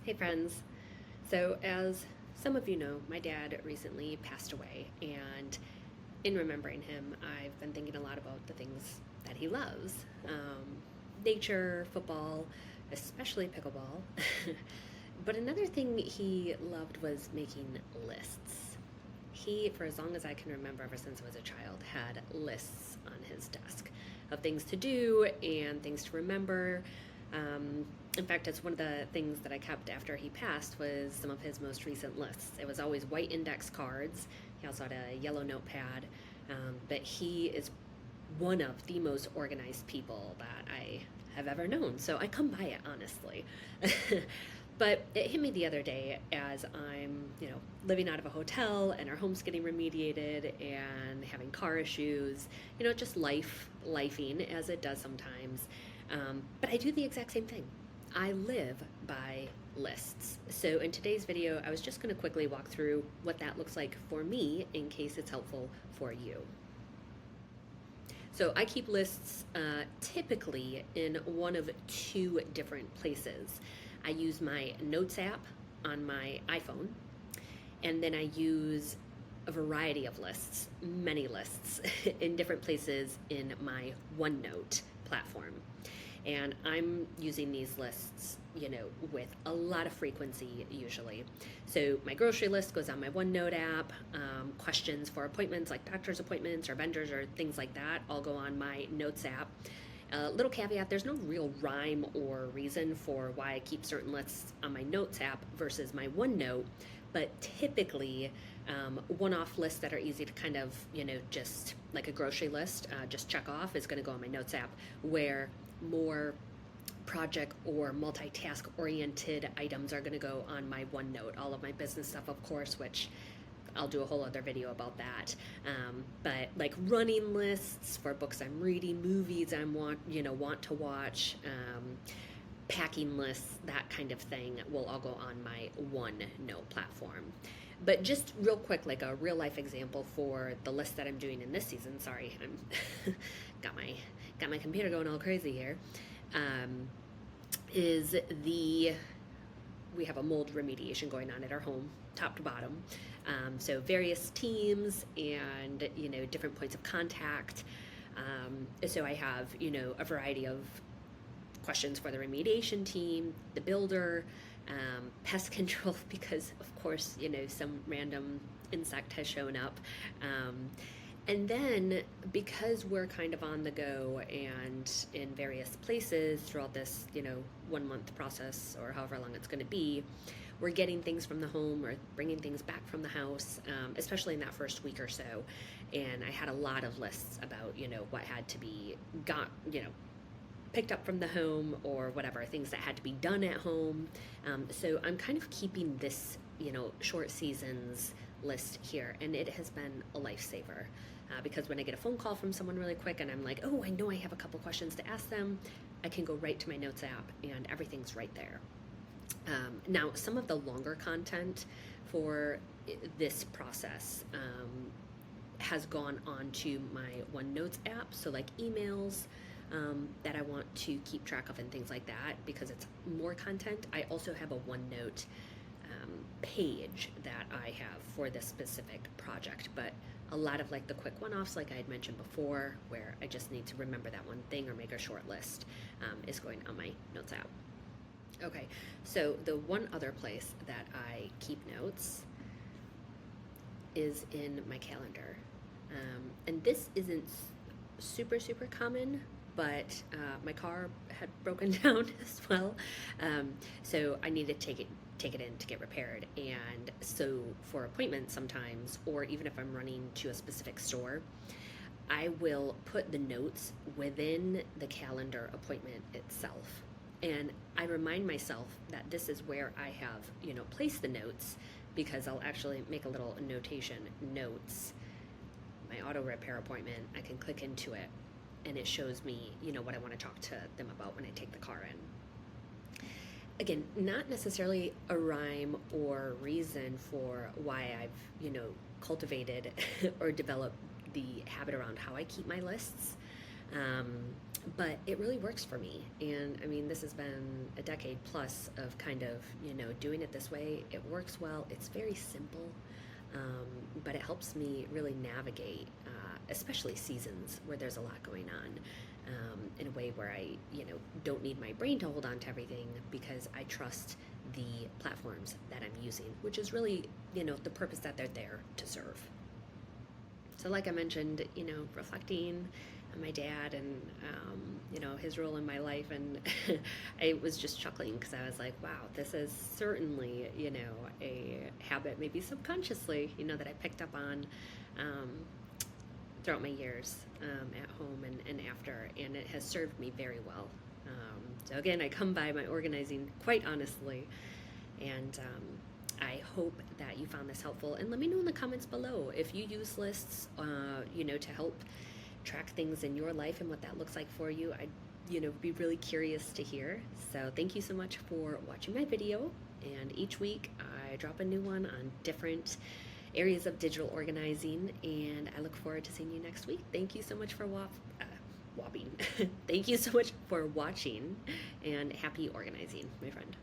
Hey friends. So, as some of you know, my dad recently passed away, and in remembering him, I've been thinking a lot about the things that he loves nature, football, especially pickleball. But another thing he loved was making lists. He, for as long as I can remember, ever since I was a child, had lists on his desk of things to do and things to remember. In fact, it's one of the things that I kept after he passed was some of his most recent lists. It was always white index cards. He also had a yellow notepad. But he is one of the most organized people that I have ever known. So I come by it honestly. But it hit me the other day as I'm, living out of a hotel and our home's getting remediated and having car issues, just lifing as it does sometimes. But I do the exact same thing. I live by lists. So in today's video, I was just going to quickly walk through what that looks like for me in case it's helpful for you. So I keep lists typically in one of two different places. I use my Notes app on my iPhone, and then I use a variety of lists, many lists, in different places in my OneNote platform. And I'm using these lists, with a lot of frequency usually. So my grocery list goes on my OneNote app. Questions for appointments like doctor's appointments or vendors or things like that all go on my Notes app. Little caveat, there's no real rhyme or reason for why I keep certain lists on my Notes app versus my OneNote, but typically one-off lists that are easy to kind of, just like a grocery list, just check off is going to go on my Notes app, where more project or multitask oriented items are going to go on my OneNote. All of my business stuff, of course, which I'll do a whole other video about that. But like running lists for books I'm reading, movies I want to watch, packing lists, that kind of thing will all go on my OneNote platform. But just real quick, like a real life example for the list that I'm doing in this season. Sorry, I'm got my computer going all crazy here. We have a mold remediation going on at our home, top to bottom. So various teams and different points of contact. So I have a variety of questions for the remediation team, the builder, pest control, because of course some random insect has shown up. And then, because we're kind of on the go and in various places throughout this, 1 month process or however long it's going to be, we're getting things from the home or bringing things back from the house, especially in that first week or so. And I had a lot of lists about, what had to be picked up from the home or whatever, things that had to be done at home. So I'm kind of keeping this, short seasons list here, and it has been a lifesaver. Because when I get a phone call from someone really quick and I'm like, oh, I know I have a couple questions to ask them, I can go right to my Notes app and everything's right there. Now, some of the longer content for this process has gone onto my OneNotes app, so like emails that I want to keep track of and things like that, because it's more content. I also have a OneNote page that I have for this specific project, but a lot of like the quick one-offs, like I had mentioned before, where I just need to remember that one thing or make a short list, is going on my Notes app. Okay, so the one other place that I keep notes is in my calendar. And this isn't super common, but my car had broken down as well, so I need to take it in to get repaired. And so for appointments sometimes, or even if I'm running to a specific store, I will put the notes within the calendar appointment itself. And I remind myself that this is where I have, placed the notes, because I'll actually make a little notation, notes, my auto repair appointment. I can click into it and it shows me, what I want to talk to them about when I take the car in. Again, not necessarily a rhyme or reason for why I've, cultivated or developed the habit around how I keep my lists. but it really works for me. And I mean, this has been a decade plus of kind of, doing it this way. It works well. It's very simple, but it helps me really navigate, especially seasons where there's a lot going on, in a way where I, don't need my brain to hold on to everything because I trust the platforms that I'm using, which is really, the purpose that they're there to serve. So, like I mentioned, reflecting on my dad and, his role in my life. And I was just chuckling because I was like, wow, this is certainly, a habit, maybe subconsciously, that I picked up on throughout my years at home and after. And it has served me very well. So, again, I come by my organizing quite honestly. And I hope that you found this helpful, and let me know in the comments below if you use lists, to help track things in your life and what that looks like for you. I'd, be really curious to hear. So thank you so much for watching my video, and each week I drop a new one on different areas of digital organizing, and I look forward to seeing you next week. Thank you so much for Thank you so much for watching, and happy organizing, my friend.